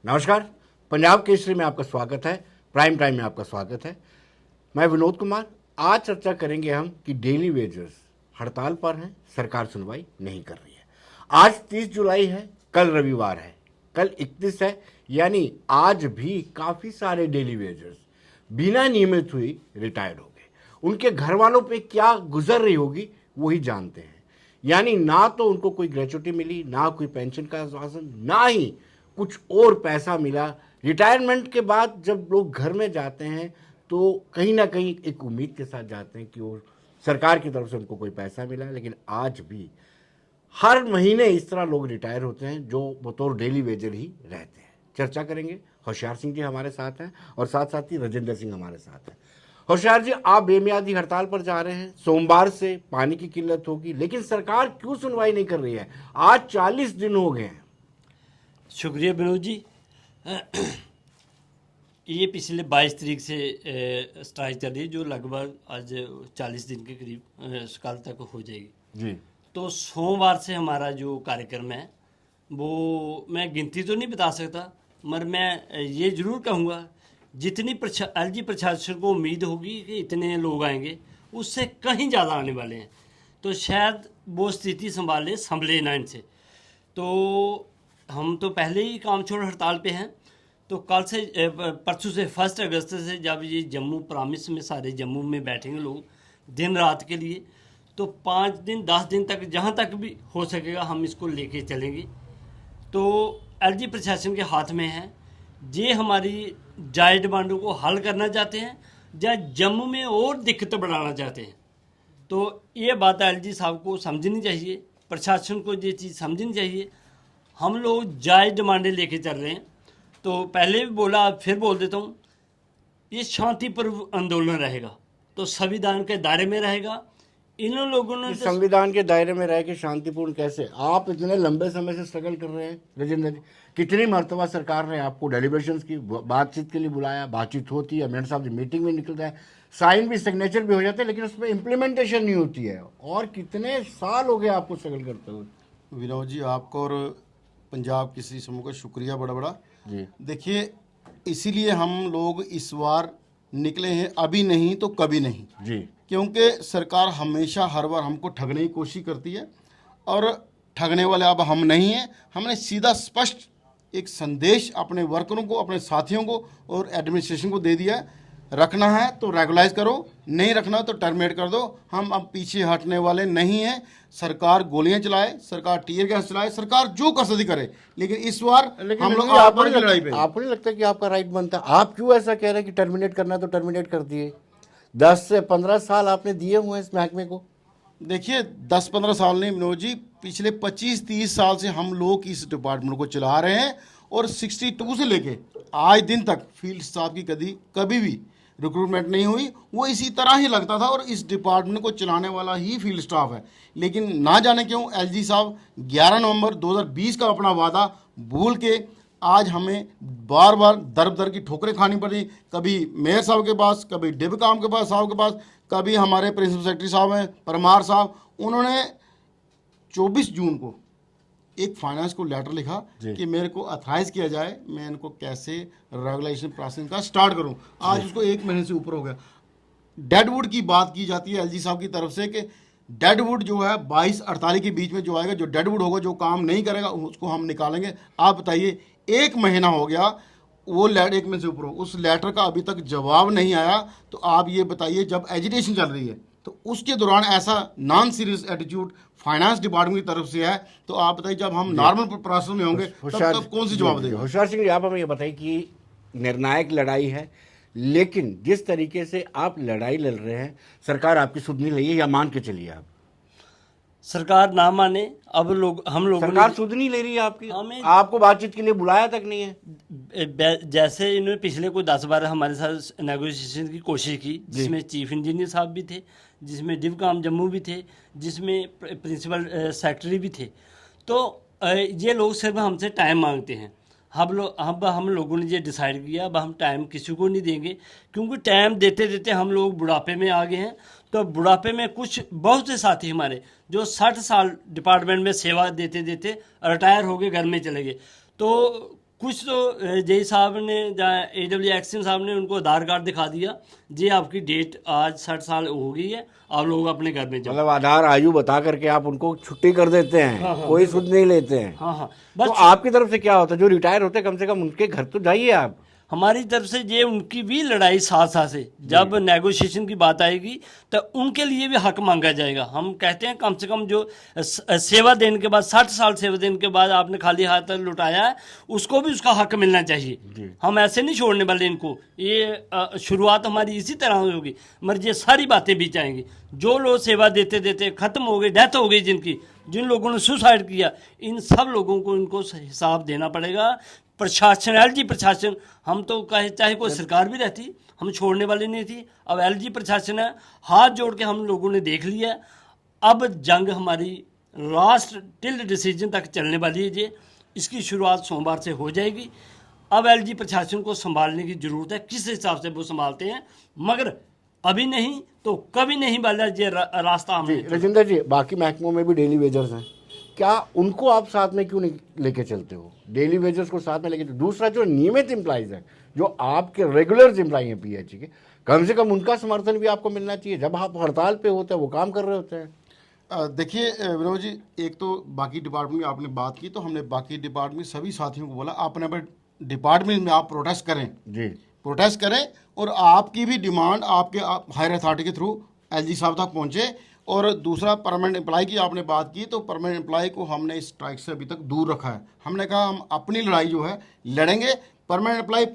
नमस्कार। पंजाब केसरी में आपका स्वागत है। प्राइम टाइम में आपका स्वागत है। मैं विनोद कुमार। आज चर्चा करेंगे हम कि डेली वेजर्स हड़ताल पर हैं, सरकार सुनवाई नहीं कर रही है। आज 30 जुलाई है, कल रविवार है, कल 31 है, यानी आज भी काफ़ी सारे डेली वेजर्स बिना नियमित हुई रिटायर्ड हो गए। उनके घर वालों पे क्या गुजर रही होगी वही जानते हैं। यानी ना तो उनको कोई ग्रेचुटी मिली, ना कोई पेंशन का आश्वासन, ना ही कुछ और पैसा मिला। रिटायरमेंट के बाद जब लोग घर में जाते हैं तो कहीं ना कहीं एक उम्मीद के साथ जाते हैं कि वो सरकार की तरफ से उनको कोई पैसा मिला, लेकिन आज भी हर महीने इस तरह लोग रिटायर होते हैं जो बतौर डेली वेजर ही रहते हैं। चर्चा करेंगे। होशियार सिंह जी हमारे साथ हैं और साथ साथ ही राजेंद्र सिंह हमारे साथ हैं। होशियार जी, आप बेमियादी हड़ताल पर जा रहे हैं, सोमवार से पानी की किल्लत होगी, लेकिन सरकार क्यों सुनवाई नहीं कर रही है? आज 40 दिन हो गए हैं। शुक्रिया विनोद जी। ये पिछले 22 तारीख से स्ट्राइक चल रही है, जो लगभग आज 40 दिन के करीब कल तक हो जाएगी जी। तो सोमवार से हमारा जो कार्यक्रम है वो मैं गिनती तो नहीं बता सकता, मगर मैं ये ज़रूर कहूँगा जितनी एलजी प्रशासन को उम्मीद होगी कि इतने लोग आएंगे, उससे कहीं ज़्यादा आने वाले हैं। तो शायद वो स्थिति संभले ना इनसे। तो हम तो पहले ही काम छोड़ हड़ताल पे हैं। तो कल से परसों से 1 अगस्त से जब ये जम्मू प्रॉमिस में सारे जम्मू में बैठेंगे लोग दिन रात के लिए, तो 5 दिन 10 दिन तक जहाँ तक भी हो सकेगा हम इसको लेके चलेंगे। तो एलजी प्रशासन के हाथ में है, ये हमारी जायज़ डिमांडों को हल करना चाहते हैं या जम्मू में और दिक्कत बढ़ाना चाहते हैं। तो ये बात एलजी साहब को समझनी चाहिए, प्रशासन को ये चीज़ समझनी चाहिए। हम लोग जायज़ डिमांडें लेके चल रहे हैं। तो पहले भी बोला, फिर बोल देता हूँ, ये शांतिपूर्ण आंदोलन रहेगा, तो संविधान के दायरे में रहेगा। इन लोगों ने संविधान के दायरे में रह के शांतिपूर्ण कैसे? आप इतने लंबे समय से स्ट्रगल कर रहे हैं राजेंद्र जी। कितनी मरतबा सरकार ने आपको डेलीब्रेशंस की बातचीत के लिए बुलाया, बातचीत होती है, मेयर साहब की मीटिंग में निकलता है, साइन भी सिग्नेचर भी हो जाते हैं, लेकिन उसमें इम्प्लीमेंटेशन नहीं होती है। और कितने साल हो गए आपको स्ट्रगल करते हुए? विनोद जी, आपको और पंजाब केसरी समूह का शुक्रिया बड़ा बड़ा जी। देखिए, इसीलिए हम लोग इस बार निकले हैं, अभी नहीं तो कभी नहीं जी। क्योंकि सरकार हमेशा हर बार हमको ठगने की कोशिश करती है और ठगने वाले अब हम नहीं हैं। हमने सीधा स्पष्ट एक संदेश अपने वर्करों को, अपने साथियों को और एडमिनिस्ट्रेशन को दे दिया है, रखना है तो रेगुलाइज करो, नहीं रखना तो टर्मिनेट कर दो। हम अब पीछे हटने वाले नहीं हैं। सरकार गोलियां चलाए, सरकार टीयर गैस चलाए, सरकार जो कर सकती करे, लेकिन इस बार हम लोग आपको की लड़ाई पे। आपको नहीं लगता कि आपका राइट बनता? आप क्यों ऐसा कह रहे हैं कि टर्मिनेट करना तो टर्मिनेट कर दिए? 10 से 15 साल आपने दिए हुए हैं इस महकमे को। देखिए, 10-15 साल नहीं विनोद जी, पिछले 25-30 साल से हम लोग इस डिपार्टमेंट को चला रहे हैं और 62 से लेके आज दिन तक फील्ड स्टाफ की कभी भी रिक्रूटमेंट नहीं हुई। वो इसी तरह ही लगता था और इस डिपार्टमेंट को चलाने वाला ही फील्ड स्टाफ है। लेकिन ना जाने क्यों एलजी साहब 11 नवंबर 2020 का अपना वादा भूल के आज हमें बार बार दर की ठोकरें खानी पड़ी। कभी मेयर साहब के पास, कभी डिब काम के पास साहब के पास, कभी हमारे प्रिंसिपल सेक्रेटरी साहब हैं परमार साहब, उन्होंने 24 जून को एक फाइनेंस को लेटर लिखा कि मेरे को अथराइज किया जाए, मैं इनको कैसे रेगुलेशन प्रोसेस का स्टार्ट करूं। आज उसको 1 महीने से ऊपर हो गया। डेडवुड की बात की जाती है एलजी साहब की तरफ से कि डेडवुड जो है 22-48 के बीच में जो आएगा, जो डेडवुड होगा, जो काम नहीं करेगा, उसको हम निकालेंगे। आप बताइए, 1 महीना हो गया, वो लेटर 1 महीने से ऊपर हो, उस लेटर का अभी तक जवाब नहीं आया। तो आप ये बताइए, जब एजिटेशन चल रही है तो उसके दौरान ऐसा non serious attitude finance department की तरफ से है, तो आप बताइए जब हम नॉर्मल प्रोसेस में होंगे तब कौन सी जवाब देगा? होशियार सिंह जी, आप हमें ये बताइए कि निर्णायक लड़ाई है, लेकिन जिस तरीके से आप लड़ाई लड़ रहे हैं, सरकार आपकी सुध नहीं रही है, या मान के चलिए आप सरकार ना माने, अब हम लोग सरकार सुध नहीं ले रही है आपकी? हमें आपको बातचीत के लिए बुलाया तक नहीं है। जैसे इन्होंने पिछले कोई 10-12 हमारे साथ नेगोशिएशन की कोशिश की, जिसमें चीफ इंजीनियर साहब भी थे, जिसमें डिव काम जम्मू भी थे, जिसमें प्रिंसिपल सेक्रेटरी भी थे। तो ये लोग सिर्फ हमसे टाइम मांगते हैं। हम लोगों ने ये डिसाइड किया, अब हम टाइम किसी को नहीं देंगे, क्योंकि टाइम देते देते हम लोग बुढ़ापे में आ गए हैं। तो बुढ़ापे में बहुत से साथी हमारे जो 60 साल डिपार्टमेंट में सेवा देते देते रिटायर हो गए, घर में चले गए। तो कुछ तो जय साहब ने या AW एक्शन साहब ने उनको आधार कार्ड दिखा दिया, जी आपकी डेट आज 60 साल हो गई है, आप लोग अपने घर में जाओ। मतलब आधार आयु बता करके आप उनको छुट्टी कर देते हैं। हाँ, कोई सुध नहीं लेते हैं। हाँ हाँ, तो बस आपकी तरफ से क्या होता है, जो रिटायर होते हैं कम से कम उनके घर तो जाइए आप। हमारी तरफ से ये उनकी भी लड़ाई साथ साथ से, जब नेगोशिएशन की बात आएगी तो उनके लिए भी हक मांगा जाएगा। हम कहते हैं कम से कम जो सेवा देने के बाद 60 साल सेवा देने के बाद आपने खाली हाथ लुटाया है, उसको भी उसका हक मिलना चाहिए। हम ऐसे नहीं छोड़ने वाले इनको। ये शुरुआत हमारी इसी तरह होगी, मगर ये सारी बातें भी चाहेंगी। जो लोग सेवा देते देते खत्म हो गए, डेथ हो गई जिनकी, जिन लोगों ने सुसाइड किया, इन सब लोगों को इनको हिसाब देना पड़ेगा। प्रशासन, LG प्रशासन, हम तो कहे चाहे कोई सरकार भी रहती हम छोड़ने वाले नहीं थी। अब LG प्रशासन है, हाथ जोड़ के हम लोगों ने देख लिया। अब जंग हमारी लास्ट टिल डिसीजन तक चलने वाली है। जी इसकी शुरुआत सोमवार से हो जाएगी। अब LG प्रशासन को संभालने की ज़रूरत है, किस हिसाब से वो संभालते हैं, मगर अभी नहीं तो कभी नहीं वाला ये रास्ता हमें। राजेंद्र जी, बाकी महकमों में भी डेली वेजर्स हैं, क्या उनको आप साथ में क्यों नहीं लेके चलते हो? डेली वेजर्स को साथ में लेके दूसरा जो नियमित एम्प्लॉइज हैं, जो आपके रेगुलर एम्प्लॉई हैं PHE के, कम से कम उनका समर्थन भी आपको मिलना चाहिए। जब आप हड़ताल पे होते हैं, वो काम कर रहे होते हैं। देखिए विनोद जी, एक तो बाकी डिपार्टमेंट में आपने बात की, तो हमने बाकी डिपार्टमेंट सभी साथियों को बोला आप अपने डिपार्टमेंट में आप प्रोटेस्ट करें जी, प्रोटेस्ट करें, और आपकी भी डिमांड आपके हायर अथॉरिटी के थ्रू LG साहब तक पहुंचे। और दूसरा, परमानेंट एम्प्लॉय की आपने बात की, तो परमानेंट एम्प्लॉय को हमने इस स्ट्राइक से अभी तक दूर रखा है। हमने कहा हम अपनी लड़ाई जो है लड़ेंगे। परमानेंट एम्प्लॉय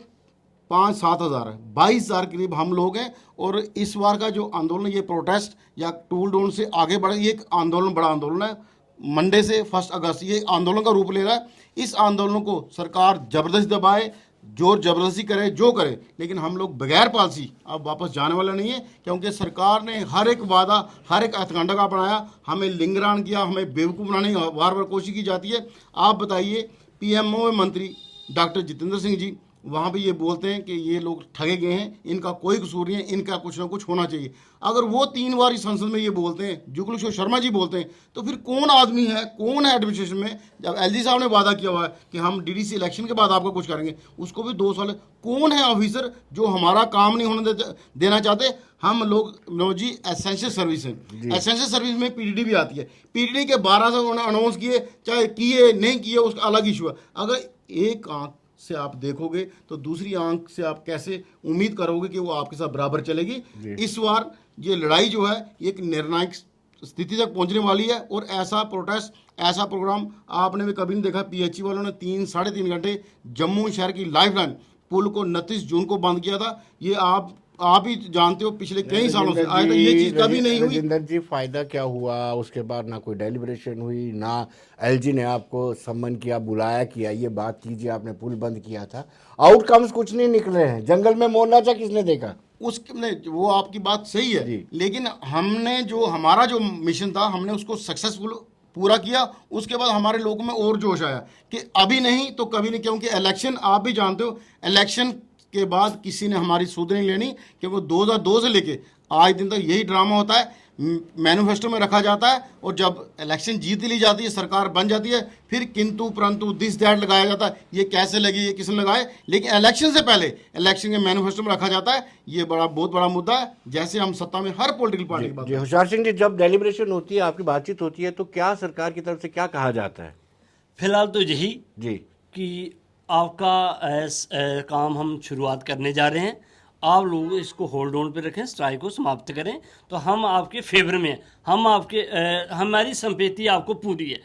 5-7 हज़ार है, 22 हज़ार करीब हम लोग हैं। और इस बार का जो आंदोलन, ये प्रोटेस्ट या टूल डाउन से आगे बढ़े, ये एक आंदोलन, बड़ा आंदोलन है। मंडे से 1 अगस्त ये आंदोलन का रूप ले रहा है। इस आंदोलन को सरकार जबरदस्ती दबाए, जोर जबरदस्ती करे, जो करे, लेकिन हम लोग बगैर पॉलिसी अब वापस जाने वाला नहीं है। क्योंकि सरकार ने हर एक वादा, हर एक हथकंडा का अपनाया, हमें लिंगरान किया, हमें बेवकूफ़ बनाने की बार बार कोशिश की जाती है। आप बताइए, PMO में मंत्री डॉक्टर जितेंद्र सिंह जी वहाँ भी ये बोलते हैं कि ये लोग ठगे गए हैं, इनका कोई कसूर नहीं है, इनका कुछ ना कुछ होना चाहिए। अगर वो 3 बार इस संसद में ये बोलते हैं, जुगल किशोर शर्मा जी बोलते हैं, तो फिर कौन आदमी है, कौन है एडमिनिस्ट्रेशन में? जब LG साहब ने वादा किया हुआ है कि हम DDC इलेक्शन के बाद आपको कुछ करेंगे, उसको भी 2 साल, कौन है ऑफिसर जो हमारा काम नहीं होने देना चाहते? हम लोग नो जी एसेंशियल सर्विस है, एसेंशियल सर्विस में PDD भी आती है। PDD के 12 साल उन्होंने अनाउंस किए, चाहे किए नहीं किए उसका अलग इशू है। अगर एक आंख से आप देखोगे तो दूसरी आंख से आप कैसे उम्मीद करोगे कि वो आपके साथ बराबर चलेगी? इस बार ये लड़ाई जो है एक निर्णायक स्थिति तक पहुंचने वाली है। और ऐसा प्रोटेस्ट, ऐसा प्रोग्राम आपने भी कभी नहीं देखा। PHE वालों ने 3-3.5 घंटे जम्मू शहर की लाइफलाइन पुल को 29 जून को बंद किया था। ये आप ही जानते हो, पिछले कई सालों से आज तक ये चीज कभी नहीं हुई। राजेंद्र जी, फायदा क्या हुआ? उसके बाद ना कोई डेलिब्रेशन हुई, ना LG ने आपको सम्मन किया, बुलाया कि आइए बात कीजिए, आपने पुल बंद किया था। आउटकम्स कुछ नहीं निकले हैं। जंगल में मोर नाचा किसने देखा? उसने, वो आपकी बात सही है, लेकिन हमने जो हमारा जो मिशन था हमने उसको सक्सेसफुल पूरा किया। उसके बाद हमारे लोगों में और जोश आया कि अभी नहीं तो कभी नहीं। क्योंकि इलेक्शन आप भी जानते हो, इलेक्शन के बाद किसी ने हमारी सुध नहीं लेनी। क्योंकि 2002 से लेके आज दिन तक यही ड्रामा होता है, मैनिफेस्टो में रखा जाता है, और जब इलेक्शन जीत ली जाती है, सरकार बन जाती है, फिर किंतु परंतु दिस दैट लगाया जाता है, ये कैसे लगी, ये किसने लगाए। लेकिन इलेक्शन से पहले इलेक्शन के मैनिफेस्टो में रखा जाता है। ये बहुत बड़ा मुद्दा है। जैसे हम सत्ता में हर पॉलिटिकल पार्टी की बात जी, होशियार सिंह जी, जब डेलिब्रेशन होती है, आपकी बातचीत होती है, तो क्या सरकार की तरफ से क्या कहा जाता है? फिलहाल तो यही जी कि आपका काम हम शुरुआत करने जा रहे हैं, आप लोग इसको होल्ड ऑन पे रखें, स्ट्राइक को समाप्त करें, तो हम आपके फेवर में हैं। हम आपके हमारी संपत्ति आपको पूरी है,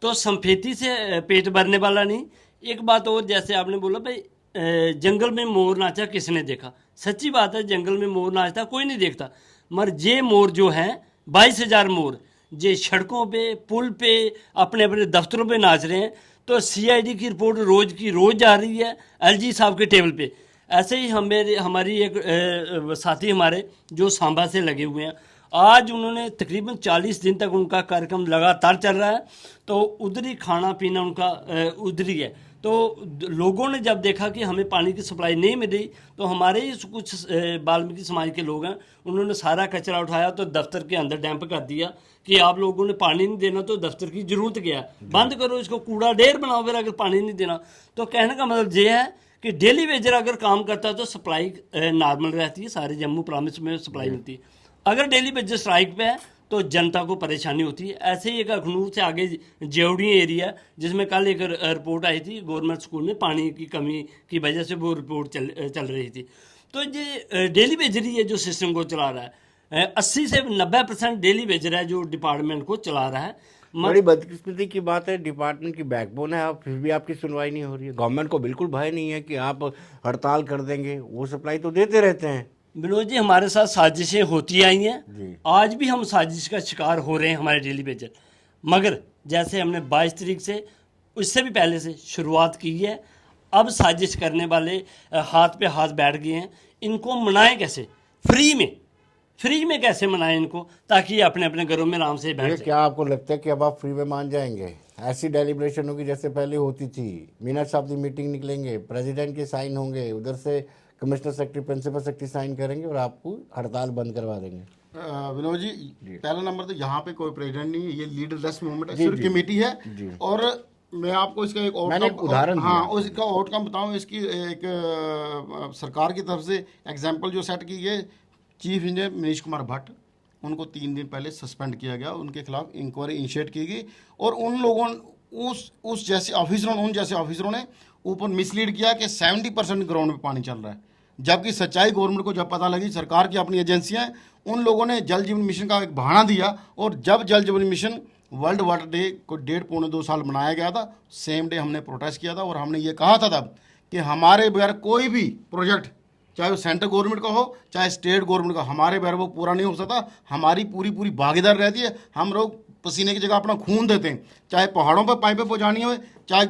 तो संपत्ति से पेट भरने वाला नहीं। एक बात और, जैसे आपने बोला भाई जंगल में मोर नाचा किसने देखा? सच्ची बात है, जंगल में मोर नाचता कोई नहीं देखता, मगर ये मोर जो हैं 22,000 मोर जे सड़कों पे, पुल पे, अपने अपने दफ्तरों पे नाच रहे हैं। तो CID की रिपोर्ट रोज़ की रोज़ जा रही है LG साहब के टेबल पे। ऐसे ही हमारी एक साथी हमारे जो सांबा से लगे हुए हैं, आज उन्होंने तकरीबन 40 दिन तक उनका कार्यक्रम लगातार चल रहा है। तो उधर ही खाना पीना उनका उधर ही है। तो तो लोगों ने जब देखा कि हमें पानी की सप्लाई नहीं मिल रही, तो हमारे ही कुछ वाल्मीकि समाज के लोग हैं, उन्होंने सारा कचरा उठाया तो दफ्तर के अंदर डंप कर दिया कि आप लोगों ने पानी नहीं देना तो दफ्तर की जरूरत क्या है, बंद करो इसको, कूड़ा ढेर बनाओ फिर अगर पानी नहीं देना। तो कहने का मतलब ये है कि डेली वेजर अगर काम करता है तो सप्लाई नॉर्मल रहती है, सारे जम्मू प्रांत में सप्लाई मिलती है। अगर डेली वेजर स्ट्राइक पे है तो जनता को परेशानी होती है। ऐसे ही एक अखनूर से आगे जेवड़ी एरिया, जिसमें कल एक रिपोर्ट आई थी, गवर्नमेंट स्कूल में पानी की कमी की वजह से वो रिपोर्ट चल रही थी। तो ये डेली वेजर ही है जो सिस्टम को चला रहा है। 80 से 90% डेली वेजर है जो डिपार्टमेंट को चला रहा है। बड़ी बदकिस्मती की बात है, डिपार्टमेंट की बैकबोन है आप, फिर भी आपकी सुनवाई नहीं हो रही है। गवर्नमेंट को बिल्कुल भय नहीं है कि आप हड़ताल कर देंगे, वो सप्लाई तो देते रहते हैं। विनोद जी, हमारे साथ साजिशें होती आई जी। हैं, आज भी हम साजिश का शिकार हो रहे हैं हमारे डेली वेजर। मगर जैसे हमने 22 तारीख से, उससे भी पहले से शुरुआत की है, अब साजिश करने वाले हाथ पे हाथ बैठ गए हैं। इनको मनाएं कैसे? फ्री में कैसे मनाएं इनको, ताकि ये अपने अपने घरों में आराम से बैठ ये जाएं। क्या आपको लगता है कि अब आप फ्री में मान जाएंगे? ऐसी डेलिब्रेशन होगी जैसे पहले होती थी, मिनट्स ऑफ द मीटिंग निकलेंगे, प्रेसिडेंट के साइन होंगे, उधर से commissioner secretary, principal secretary sign करेंगे और आपको हड़ताल बंद करवा देंगे। विनोद जी, पहला नंबर तो यहाँ पे कोई प्रेसिडेंट नहीं है, ये लीडरलेस मूवमेंट है, सिर्फ कमेटी है। और मैं आपको इसका एक उदाहरण हाँ, उसका आउटकम बताऊँ। इसकी एक सरकार की तरफ से एग्जाम्पल जो सेट की है, चीफ इंजीनियर मनीष कुमार भट्ट, उनको 3 दिन पहले सस्पेंड किया गया, उनके खिलाफ इंक्वायरी इनिशिएट की गई। और उन लोगों उन जैसे ऑफिसरों ने ऊपर मिसलीड किया कि 70% ग्राउंड में पानी चल रहा है, जबकि सच्चाई गवर्नमेंट को जब पता लगी, सरकार की अपनी एजेंसियां हैं, उन लोगों ने जल जीवन मिशन का एक बहाना दिया। और जब जल जीवन मिशन वर्ल्ड वाटर डे को 1.5-2 साल मनाया गया था, सेम डे हमने प्रोटेस्ट किया था और हमने ये कहा था तब कि हमारे बगैर कोई भी प्रोजेक्ट, चाहे वो सेंट्रल गवर्नमेंट का हो चाहे स्टेट गवर्नमेंट का, हमारे बगैर वो पूरा नहीं हो सकता। हमारी पूरी भागीदार रहती है। हम लोग पसीने की जगह अपना खून देते हैं, चाहे पहाड़ों पर पाइपें पहुँचानी हो, चाहे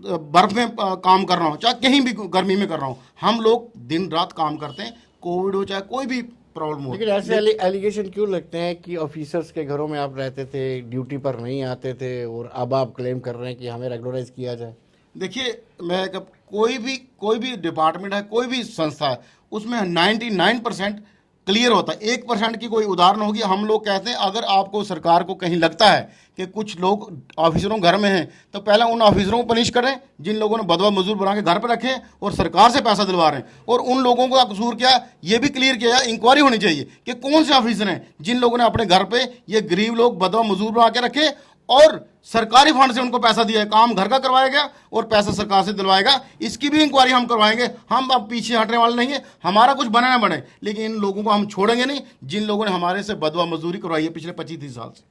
बर्फ में काम कर रहा हूँ, चाहे कहीं भी गर्मी में कर रहा हूँ, हम लोग दिन रात काम करते हैं, कोविड हो चाहे कोई भी प्रॉब्लम हो। लेकिन ऐसे एलिगेशन क्यों लगते हैं कि ऑफिसर्स के घरों में आप रहते थे, ड्यूटी पर नहीं आते थे, और अब आप क्लेम कर रहे हैं कि हमें रेगुलराइज किया जाए? देखिए, मैं कोई भी डिपार्टमेंट है, कोई भी संस्था है, उसमें 99% क्लियर होता है। 1% की कोई उदाहरण होगी। हम लोग कहते हैं अगर आपको सरकार को कहीं लगता है कि कुछ लोग ऑफिसरों घर में हैं, तो पहले उन ऑफिसरों को पनिश करें जिन लोगों ने बदवा मजदूर बना के घर पर रखे और सरकार से पैसा दिलवा रहे हैं। और उन लोगों का कसूर क्या, ये भी क्लियर किया जाए, इंक्वायरी होनी चाहिए कि कौन से ऑफिसर हैं जिन लोगों ने अपने घर पे ये गरीब लोग बदवा मजदूर बना के रखे और सरकारी फंड से उनको पैसा दिया है, काम घर का करवाया गया और पैसा सरकार से दिलवाएगा। इसकी भी इंक्वायरी हम करवाएंगे। हम अब पीछे हटने वाले नहीं है, हमारा कुछ बने ना बने, लेकिन इन लोगों को हम छोड़ेंगे नहीं जिन लोगों ने हमारे से बदवा मजदूरी करवाई है पिछले 25-30 साल से।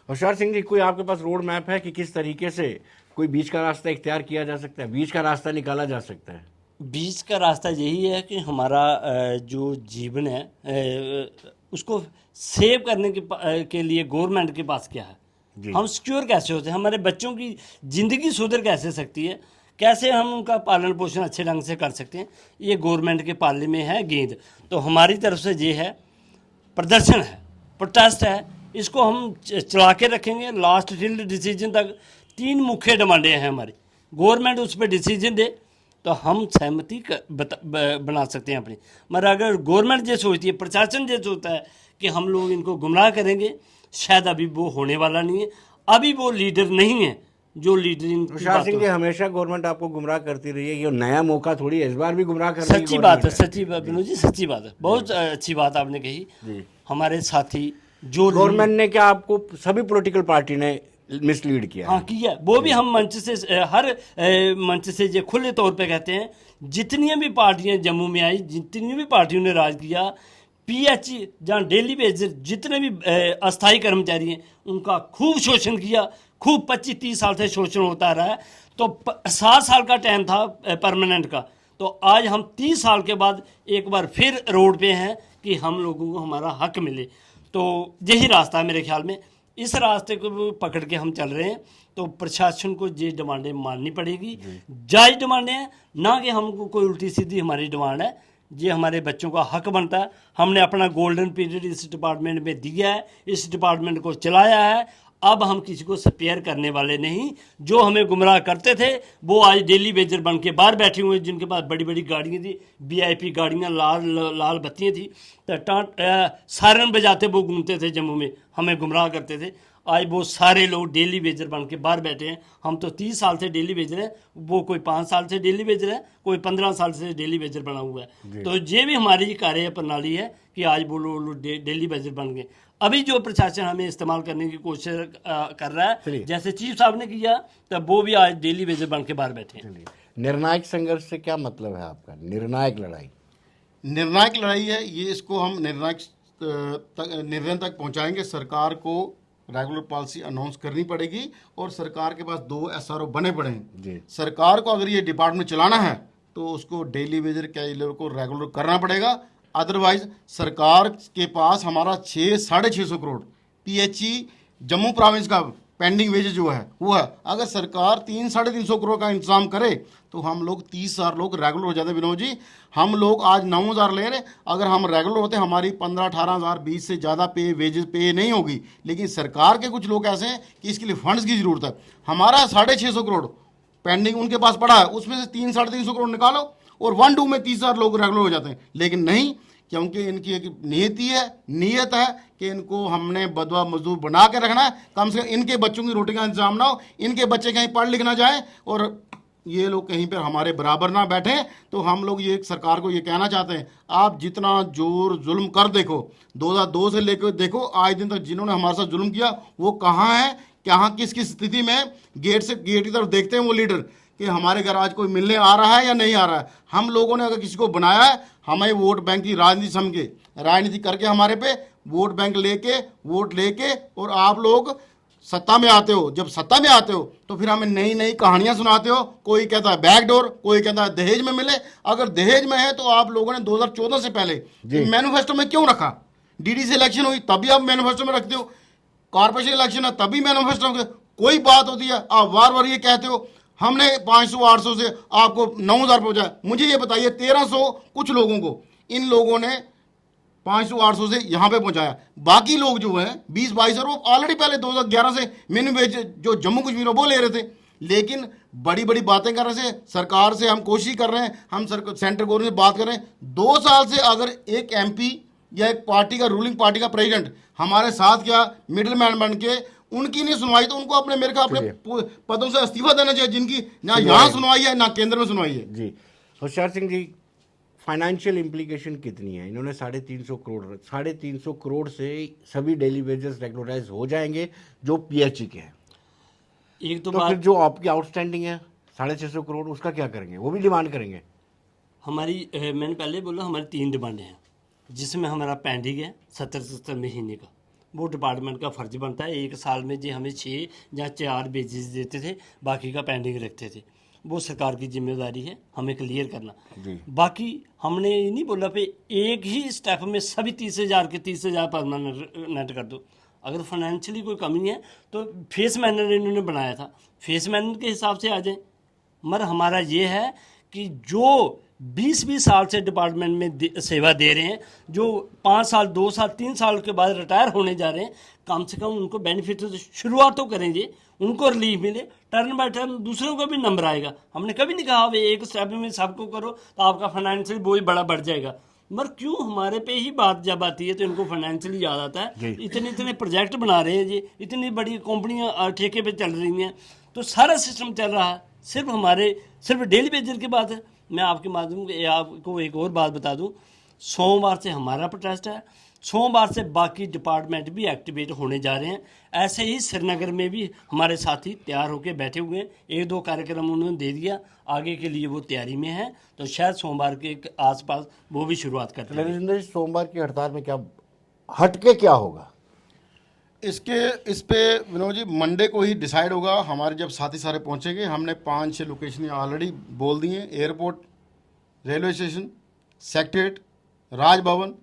होशियार सिंह जी, कोई आपके पास रोड मैप है कि किस तरीके से कोई बीच का रास्ता इख्तियार किया जा सकता है, बीच का रास्ता निकाला जा सकता है? बीच का रास्ता यही है कि हमारा जो जीवन है उसको सेव करने के लिए गवर्नमेंट के पास क्या है, हम सिक्योर कैसे होते हैं, हमारे बच्चों की ज़िंदगी सुधर कैसे सकती है, कैसे हम उनका पालन पोषण अच्छे ढंग से कर सकते हैं, ये गवर्नमेंट के पाले में है गेंद। तो हमारी तरफ से ये है, प्रदर्शन है, प्रोटेस्ट है, इसको हम चला के रखेंगे लास्ट टिल डिसीजन तक। 3 मुख्य डिमांडें हैं हमारी, गवर्नमेंट उस पर डिसीजन दे तो हम सहमति बना सकते हैं अपनी। मगर अगर गवर्नमेंट ये सोचती है, प्रशासन ये सोचता है कि हम लोग इनको गुमराह करेंगे, शायद अभी वो होने वाला नहीं है। अभी वो लीडर नहीं है जो लीडरिंग। तुषार सिंह जी, हमेशा गवर्नमेंट आपको गुमराह करती रही है, ये नया मौका थोड़ी है, इस बार भी गुमराह करने की सच्ची बात है, सच्ची बात विनोद जी, सच्ची बात है। बहुत अच्छी बात आपने कही। हमारे साथी जो गवर्नमेंट ने क्या आपको, सभी पॉलिटिकल पार्टी ने मिसलीड किया? हाँ, किया। वो भी हम मंच से, हर मंच से ये खुले तौर पे कहते हैं, जितनी भी पार्टियां जम्मू में आई, जितनी भी पार्टियों ने राज किया, PH जहाँ डेली बेसिस जितने भी अस्थायी कर्मचारी हैं उनका खूब शोषण किया, खूब 25-30 साल से शोषण होता रहा है। तो 7 साल का टाइम था परमानेंट का, तो आज हम 30 साल के बाद एक बार फिर रोड पे हैं कि हम लोगों को हमारा हक मिले। तो यही रास्ता है मेरे ख्याल में, इस रास्ते को पकड़ के हम चल रहे हैं। तो प्रशासन को ये डिमांडें माननी पड़ेगी, जायज़ डिमांडें हैं, ना कि हमको कोई उल्टी सीधी हमारी डिमांड है। ये हमारे बच्चों का हक बनता है। हमने अपना गोल्डन पीरियड इस डिपार्टमेंट में दिया है, इस डिपार्टमेंट को चलाया है। अब हम किसी को स्पेयर करने वाले नहीं। जो हमें गुमराह करते थे वो आज डेली वेजर बन के बाहर बैठे हुए, जिनके पास बड़ी बड़ी गाड़ियाँ थी, VIP गाड़ियाँ, लाल लाल बत्तियाँ थी, तो सायरन बजाते वो घूमते थे जम्मू में, हमें गुमराह करते थे। आज वो सारे लोग डेली वेजर बन के बाहर बैठे हैं। हम तो 30 साल से डेली वेजर हैं, वो कोई 5 साल से डेली वेजर है, कोई 15 साल से डेली वेजर बना हुआ है। तो ये भी हमारी कार्य प्रणाली है कि आज वो लोग डेली वेजर बन गए। अभी जो प्रशासन हमें इस्तेमाल करने की कोशिश कर रहा है, जैसे चीफ साहब ने किया, तब वो भी आज डेली वेजर बन के बाहर बैठे हैं। निर्णायक संघर्ष से क्या मतलब है आपका? निर्णायक लड़ाई, निर्णायक लड़ाई है ये, इसको हम निर्णय तक पहुंचाएंगे। सरकार को रेगुलर पॉलिसी अनाउंस करनी पड़ेगी और सरकार के पास 2 SRO बने पड़े हैं। सरकार को अगर ये डिपार्टमेंट चलाना है तो उसको डेली वेजर कैजुअल को रेगुलर करना पड़ेगा। अदरवाइज सरकार के पास हमारा 600-650 करोड़ PHE जम्मू प्रोविंस का पेंडिंग वेज जो है वो है। अगर सरकार 300-350 करोड़ का इंतजाम करे तो हम लोग 30,000 लोग रेगुलर हो जाते। विनोद जी, हम लोग आज 9,000 ले रहे, अगर हम रेगुलर होते हमारी 15-18,000 20 से ज़्यादा वेजेस पे नहीं होगी। लेकिन सरकार के कुछ लोग ऐसे हैं कि इसके लिए फंड्स की ज़रूरत है। हमारा 650 करोड़ पेंडिंग उनके पास पड़ा है, उसमें से 300-350 करोड़ निकालो और 1-2 में 30,000 लोग रेगुलर हो जाते हैं। लेकिन नहीं, क्योंकि इनकी एक नीयत है कि इनको हमने बदवा मजदूर बना के रखना है। कम से कम इनके बच्चों की रोटी का इंतजाम ना हो, इनके बच्चे कहीं पढ़ लिख ना जाए और ये लोग कहीं पर हमारे बराबर ना बैठे। तो हम लोग ये सरकार को ये कहना चाहते हैं, आप जितना जोर जुल्म कर देखो, 2002 से लेकर देखो आज दिन तक जिन्होंने हमारे साथ जुल्म किया वो कहाँ है, कहाँ किस स्थिति में। गेट से गेट की तरफ देखते हैं वो लीडर कि हमारे घर आज कोई मिलने आ रहा है या नहीं आ रहा है। हम लोगों ने अगर किसी को बनाया है, हमें वोट बैंक की राजनीति समझ के, राजनीति करके हमारे पे वोट बैंक वोट लेके और आप लोग सत्ता में आते हो। जब सत्ता में आते हो तो फिर हमें नई नई कहानियां सुनाते हो। कोई कहता है बैकडोर, कोई कहता है दहेज में मिले। अगर दहेज में है तो आप लोगों ने 2014 से पहले मैनिफेस्टो में क्यों रखा? DDC इलेक्शन हुई तभी आप मैनिफेस्टो में रखते हो, कॉर्पोरेशन इलेक्शन है तभी मैनिफेस्टो में कोई बात होती है आप बार ये कहते हो हमने 500-800 से आपको 9,000 पहुंचाया। मुझे ये बताइए 1,300 कुछ लोगों को इन लोगों ने 500-800 से यहाँ पे पहुंचाया। बाकी लोग जो हैं 20-22 वो ऑलरेडी पहले 2011 से मिनिमम वेज जो जम्मू कश्मीर वो ले रहे थे। लेकिन बड़ी बड़ी बातें कर रहे थे, सरकार से हम कोशिश कर रहे हैं, हम सेंट्रल गवर्नमेंट से बात कर रहे हैं। 2 साल से अगर एक MP या एक पार्टी का रूलिंग पार्टी का प्रेसिडेंट हमारे साथ क्या मिडिल मैन बन के उनकी नहीं सुनवाई तो उनको अपने अपने पदों से इस्तीफा देना चाहिए, जिनकी ना यहाँ सुनवाई है ना केंद्र में सुनवाई है। जी होशियार सिंह जी, फाइनेंशियल इम्प्लीकेशन कितनी है? इन्होंने 350 करोड़ से सभी डेली वेजेस रेगुलराइज हो जाएंगे जो PHE के हैं। एक तो फिर जो आपकी आउटस्टैंडिंग है 650 करोड़, उसका क्या करेंगे? वो भी डिमांड करेंगे? हमारी मैंने पहले बोला हमारी 3 डिमांडें हैं, जिसमें हमारा पेंडिंग है 70 महीने का। वो डिपार्टमेंट का फर्ज बनता है, 1 साल में जो हमें 6 या 4 बेसिस देते थे, बाकी का पेंडिंग रखते थे। वो सरकार की जिम्मेदारी है हमें क्लियर करना। बाकी हमने ये नहीं बोला पे एक ही स्टेप में सभी 30,000 के 30,000 परमानेंट कर दो। अगर फाइनेंशियली कोई कमी है तो फेस मैनर इन्होंने बनाया था, फेस मैनर के हिसाब से आ जाए। मगर हमारा ये है कि जो 20-20 साल से डिपार्टमेंट में सेवा दे रहे हैं, जो 5 साल 2 साल 3 साल के बाद रिटायर होने जा रहे हैं, कम से कम उनको बेनिफिट तो शुरुआत तो करेंगे, उनको रिलीफ मिले। टर्न बाय टर्न दूसरों को भी नंबर आएगा। हमने कभी नहीं कहा भाई एक स्टेप में सबको करो तो आपका फाइनेंशियल बोझ बड़ा बढ़ जाएगा। मगर क्यों हमारे पे ही बात जब आती है तो इनको फाइनेंशियली याद आता है। इतने प्रोजेक्ट बना रहे हैं जी, इतनी बड़ी कंपनियां ठेके पे चल रही हैं, तो सारा सिस्टम चल रहा है। सिर्फ डेली वेजर की बात है। मैं आपके माध्यम से आपको एक और बात बता दूं, सोमवार से हमारा प्रोटेस्ट है, सोमवार से बाकी डिपार्टमेंट भी एक्टिवेट होने जा रहे हैं। ऐसे ही श्रीनगर में भी हमारे साथी तैयार होकर बैठे हुए हैं, 1-2 कार्यक्रम उन्होंने दे दिया, आगे के लिए वो तैयारी में है, तो शायद सोमवार के आसपास वो भी शुरुआत करते हैं। रविंद्र जी, सोमवार की हड़ताल में क्या हटके क्या होगा? इस पे विनोद जी मंडे को ही डिसाइड होगा। हमारे जब साथी सारे पहुंचेंगे, हमने 5-6 लोकेशन ऑलरेडी बोल दी हैं, airport, railway station, secretariat, Raj Bhavan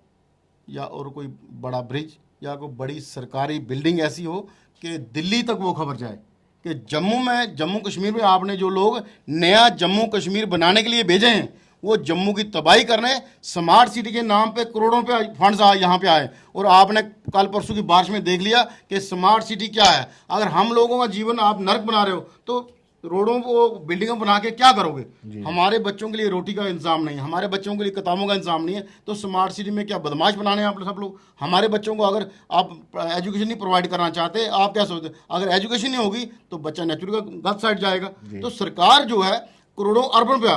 या और कोई बड़ा ब्रिज या कोई बड़ी सरकारी बिल्डिंग ऐसी हो कि दिल्ली तक वो खबर जाए कि जम्मू कश्मीर में आपने जो लोग नया जम्मू कश्मीर बनाने के लिए भेजे हैं वो जम्मू की तबाही करने, स्मार्ट सिटी के नाम पे करोड़ों पे फंड्स यहाँ पे आए। और आपने कल परसों की बारिश में देख लिया कि स्मार्ट सिटी क्या है। अगर हम लोगों का जीवन आप नरक बना रहे हो तो रोडों को, बिल्डिंगों बना के क्या करोगे? हमारे बच्चों के लिए रोटी का इंतजाम नहीं है, हमारे बच्चों के लिए किताबों का इंतजाम नहीं है, तो स्मार्ट सिटी में क्या बदमाश बनाने हैं आप सब लोग? हमारे बच्चों को अगर आप एजुकेशन नहीं प्रोवाइड करना चाहते, आप क्या सोचते? अगर एजुकेशन नहीं होगी तो बच्चा नेचुरल गलत साइड जाएगा। तो सरकार जो है करोड़ों अरबों रुपया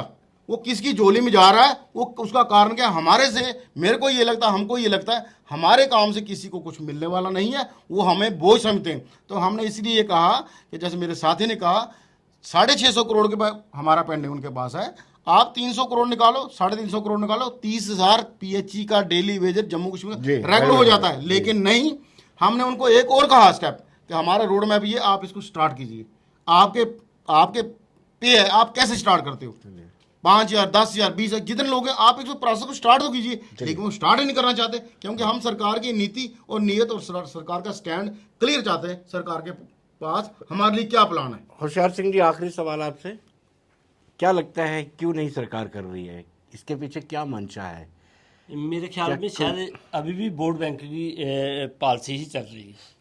वो किसकी झोली में जा रहा है, वो उसका कारण क्या? हमारे से, मेरे को ये लगता है, हमको ये लगता है हमारे काम से किसी को कुछ मिलने वाला नहीं है, वो हमें बोझ समझते हैं। तो हमने इसलिए ये कहा कि जैसे मेरे साथी ने कहा 650 करोड़ के हमारा पेंडिंग उनके पास है, आप 300 करोड़ निकालो, 350 करोड़ निकालो, 30,000 पीएचई का daily wages Jammu Kashmir regular हो जाता है। लेकिन नहीं, हमने उनको एक और कहा स्टेप कि हमारा रोड मैप ये, आप इसको स्टार्ट कीजिए। आपके पे है, आप कैसे स्टार्ट करते हो? 5,000, 10,000, 20,000 जितने लोग हैं, आप इसको प्रोसेस को स्टार्ट तो कीजिए। लेकिन वो स्टार्ट ही नहीं करना चाहते, क्योंकि हम सरकार की नीति और नीयत और सरकार का स्टैंड क्लियर चाहते हैं। सरकार के पास हमारे लिए क्या प्लान है? होशियार सिंह जी, आखिरी सवाल आपसे, क्या लगता है क्यों नहीं सरकार कर रही है? इसके पीछे क्या मंशा है? मेरे ख्याल में शायद अभी भी वोट बैंक की पॉलिसी ही चल रही है।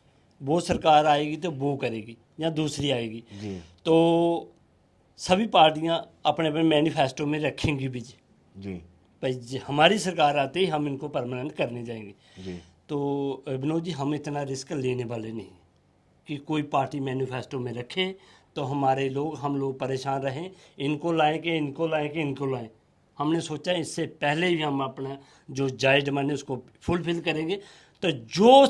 वो सरकार आएगी तो वो करेगी या दूसरी आएगी, जी तो सभी पार्टियां अपने अपने मैनिफेस्टो में रखेंगी भी जी भाई हमारी सरकार आते ही हम इनको परमानेंट करने जाएंगे। जी तो विनोद जी, हम इतना रिस्क लेने वाले नहीं कि कोई पार्टी मैनिफेस्टो में रखे तो हम लोग परेशान रहें, इनको लाएं कि इनको लाएं कि इनको लाएं। हमने सोचा इससे पहले ही हम अपना जो जायज़ डिमांड है उसको फुलफिल करेंगे। तो जो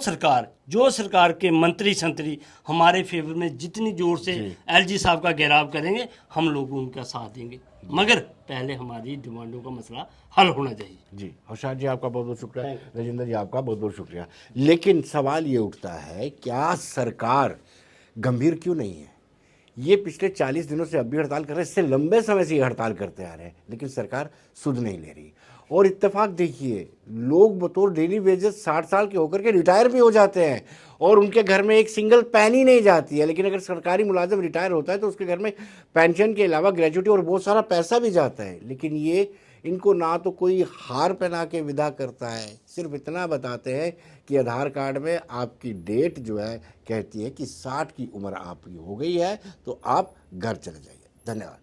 सरकार के मंत्री संतरी हमारे फेवर में जितनी जोर से एलजी साहब का घेराव करेंगे, हम लोग उनका साथ देंगे, मगर पहले हमारी डिमांडों का मसला हल होना चाहिए। जी होशियार जी, आपका बहुत बहुत शुक्रिया। राजेंद्र जी, आपका बहुत बहुत शुक्रिया। लेकिन सवाल ये उठता है, क्या सरकार गंभीर क्यों नहीं है? ये पिछले 40 दिनों से अब भी हड़ताल कर रहे हैं, इससे लंबे समय से ये हड़ताल करते आ रहे हैं, लेकिन सरकार सुध नहीं ले रही। और इत्तेफाक देखिए, लोग बतौर डेली वेजेस 60 साल के होकर के रिटायर भी हो जाते हैं और उनके घर में एक सिंगल पैनी नहीं जाती है। लेकिन अगर सरकारी मुलाजिम रिटायर होता है तो उसके घर में पेंशन के अलावा ग्रेजुटी और बहुत सारा पैसा भी जाता है। लेकिन ये इनको ना तो कोई हार पहना के विदा करता है, सिर्फ इतना बताते हैं कि आधार कार्ड में आपकी डेट जो है कहती है कि 60 की उम्र आपकी हो गई है, तो आप घर चले जाइए। धन्यवाद।